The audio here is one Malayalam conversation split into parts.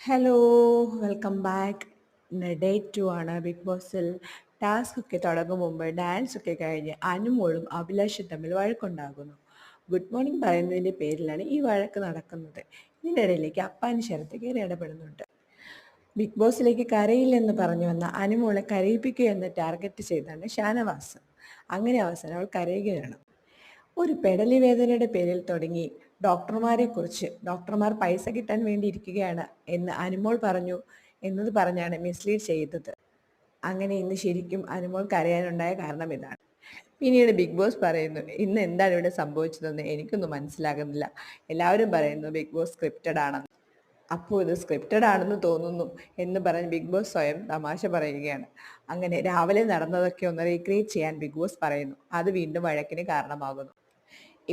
Hello, welcome back. ഇന്ന് ഡേ 2 ആണ്. ബിഗ് ബോസിൽ ടാസ്ക് ഒക്കെ തുടങ്ങും മുമ്പ് ഡാൻസ് ഒക്കെ കഴിഞ്ഞ് അനുമോളും അഭിലാഷും തമ്മിൽ വഴക്കുണ്ടാകുന്നു. ഗുഡ് മോർണിംഗ് പറയുന്നതിൻ്റെ പേരിലാണ് ഈ വഴക്ക് നടക്കുന്നത്. ഇതിൻ്റെ ഇടയിലേക്ക് അപ്പാനി ശരത്ത് കയറി ഇടപെടുന്നുണ്ട്. ബിഗ് ബോസിലേക്ക് കരയില്ലെന്ന് പറഞ്ഞു വന്ന അനുമോളെ കരയിപ്പിക്കുക എന്ന് ടാർഗറ്റ് ചെയ്താണ് ഷാനവാസ്. അങ്ങനെ അവസാനം അവൾ കരയുകയാണ്. ഒരു പെടലി വേദനയുടെ പേരിൽ തുടങ്ങി ഡോക്ടർമാരെക്കുറിച്ച് ഡോക്ടർമാർ പൈസ കിട്ടാൻ വേണ്ടി ഇരിക്കുകയാണ് എന്ന് അനുമോൾ പറഞ്ഞു എന്നത് പറഞ്ഞാണ് മിസ്ലീഡ് ചെയ്തത്. അങ്ങനെ ഇന്ന് ശരിക്കും അനുമോൾ കരയാനുണ്ടായ കാരണം ഇതാണ്. പിന്നീട് ബിഗ് ബോസ് പറയുന്നു, ഇന്ന് എന്താണ് ഇവിടെ സംഭവിച്ചതെന്ന് എനിക്കൊന്നും മനസ്സിലാകുന്നില്ല. എല്ലാവരും പറയുന്നു ബിഗ് ബോസ് സ്ക്രിപ്റ്റഡ് ആണെന്ന്. അപ്പോൾ ഇത് സ്ക്രിപ്റ്റഡ് ആണെന്ന് തോന്നുന്നു എന്ന് പറഞ്ഞ് ബിഗ് ബോസ് സ്വയം തമാശ പറയുകയാണ്. അങ്ങനെ രാവിലെ നടന്നതൊക്കെ ഒന്ന് റീക്രിയേറ്റ് ചെയ്യാൻ ബിഗ് ബോസ് പറയുന്നു. അത് വീണ്ടും വഴക്കിന് കാരണമാകുന്നു.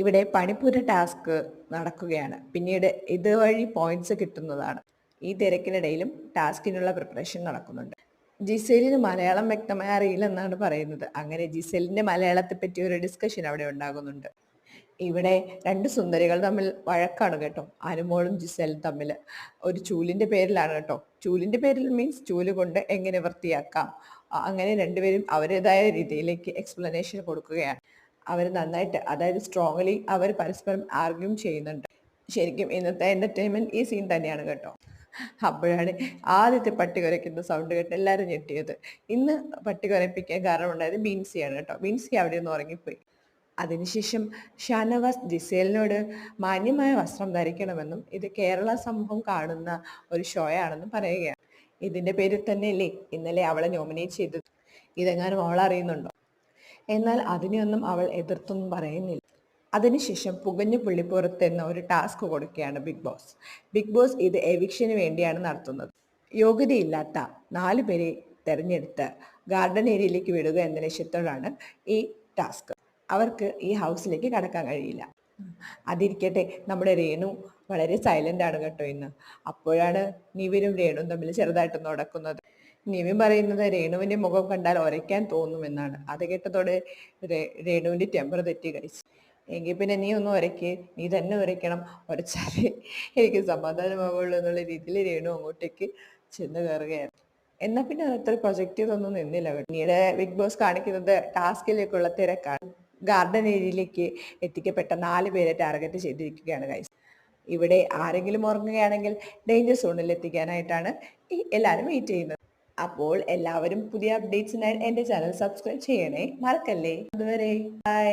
ഇവിടെ പണിപ്പുര ടാസ്ക് നടക്കുകയാണ്. പിന്നീട് ഇതുവഴി പോയിന്റ്സ് കിട്ടുന്നതാണ്. ഈ തിരക്കിനിടയിലും ടാസ്കിനുള്ള പ്രിപ്പറേഷൻ നടക്കുന്നുണ്ട്. ജിസേലിന് മലയാളം വ്യക്തമായി അറിയില്ലെന്നാണ് പറയുന്നത്. അങ്ങനെ ജിസേലിന്റെ മലയാളത്തെ പറ്റി ഒരു ഡിസ്കഷൻ അവിടെ ഉണ്ടാകുന്നുണ്ട്. ഇവിടെ രണ്ട് സുന്ദരികൾ തമ്മിൽ വഴക്കാണ് കേട്ടോ. അനുമോളും ജിസേലും തമ്മിൽ ഒരു ചൂലിന്റെ പേരിലാണ് കേട്ടോ. ചൂലിന്റെ പേരിൽ മീൻസ് ചൂല് കൊണ്ട് എങ്ങനെ വൃത്തിയാക്കാം. അങ്ങനെ രണ്ടുപേരും അവരുടേതായ രീതിയിലേക്ക് എക്സ്പ്ലനേഷൻ കൊടുക്കുകയാണ്. അവർ നന്നായിട്ട്, അതായത് സ്ട്രോങ്ലി അവർ പരസ്പരം ആർഗ്യൂം ചെയ്യുന്നുണ്ട്. ശരിക്കും ഇന്നത്തെ എന്റർടൈൻമെന്റ് ഈ സീൻ തന്നെയാണ് കേട്ടോ. അപ്പോഴാണ് ആദ്യത്തെ പട്ടി കുരയ്ക്കുന്ന സൗണ്ട് കേട്ട് എല്ലാവരും ഞെട്ടിയത്. ഇന്ന് പട്ടി കുരപ്പിക്കാൻ കാരണമുണ്ടായത് ബീൻസിയാണ് കേട്ടോ. ബീൻസി അവിടെ നിന്ന് ഉറങ്ങിപ്പോയി. അതിനുശേഷം ഷാനവാസ് ജിസേലിനോട് മാന്യമായ വസ്ത്രം ധരിക്കണമെന്നും ഇത് കേരള സമൂഹം കാണുന്ന ഒരു ഷോ ആണെന്നും പറയുകയാണ്. ഇതിന്റെ പേരിൽ തന്നെയല്ലേ ഇന്നലെ അവളെ നോമിനേറ്റ് ചെയ്തത്. ഇതെങ്ങാനും അവൾ അറിയുന്നുണ്ടോ? എന്നാൽ അതിനെയൊന്നും അവൾ എതിർത്തൊന്നും പറയുന്നില്ല. അതിനുശേഷം പുകഞ്ഞു പുള്ളിപ്പുറത്ത് എന്ന ഒരു ടാസ്ക് കൊടുക്കുകയാണ് ബിഗ് ബോസ്. ബിഗ് ബോസ് ഇത് എവിക്ഷന് വേണ്ടിയാണ് നടത്തുന്നത്. യോഗ്യതയില്ലാത്ത 4 പേരെ തെരഞ്ഞെടുത്ത് ഗാർഡൻ ഏരിയയിലേക്ക് വിടുക എന്ന ലക്ഷ്യത്തോടാണ് ഈ ടാസ്ക്. അവർക്ക് ഈ ഹൗസിലേക്ക് കടക്കാൻ കഴിയില്ല. അതിരിക്കട്ടെ, നമ്മുടെ രേണു വളരെ സൈലന്റ് ആണ് കേട്ടോ ഇന്ന്. അപ്പോഴാണ് നിവിനും രേണുവും തമ്മിൽ ചെറുതായിട്ടൊന്ന് ഉടക്കുന്നത്. നിവിൻ പറയുന്നത് രേണുവിന്റെ മുഖം കണ്ടാൽ ഒരയ്ക്കാൻ തോന്നുമെന്നാണ്. അത് കേട്ടതോടെ രേണുവിന്റെ ടെമ്പർ തെറ്റി കഴിച്ചു. എങ്കിൽ പിന്നെ നീ ഒന്ന് ഉരയ്ക്ക്, നീ തന്നെ ഉരയ്ക്കണം, ഉരച്ചാലേ എനിക്ക് സമാധാനമാവുള്ളൂ എന്നുള്ള രീതിയിൽ രേണു അങ്ങോട്ടേക്ക് ചെന്ന് കയറുകയാണ്. എന്നാൽ പിന്നെ അത്ര പ്രൊജക്റ്റ് ചെയ്തൊന്നും നിന്നില്ല. പിന്നീട് ബിഗ് ബോസ് കാണിക്കുന്നത് ടാസ്കിലേക്കുള്ള തിരക്കാണ്. ഗാർഡൻ ഏരിയയിലേക്ക് എത്തിക്കപ്പെട്ട 4 പേരെ ടാർഗറ്റ് ചെയ്തിരിക്കുകയാണ് ഗൈസ്. ഇവിടെ ആരെങ്കിലും ഉറങ്ങുകയാണെങ്കിൽ ഡേഞ്ചർ സോണിൽ എത്തിക്കാനായിട്ടാണ് എല്ലാവരും വെയിറ്റ് ചെയ്യുന്നത്. അപ്പോൾ എല്ലാവരും പുതിയ അപ്ഡേറ്റ്സിനായി എൻ്റെ ചാനൽ സബ്സ്ക്രൈബ് ചെയ്യണേ, മറക്കല്ലേ. അതുവരെ ബൈ.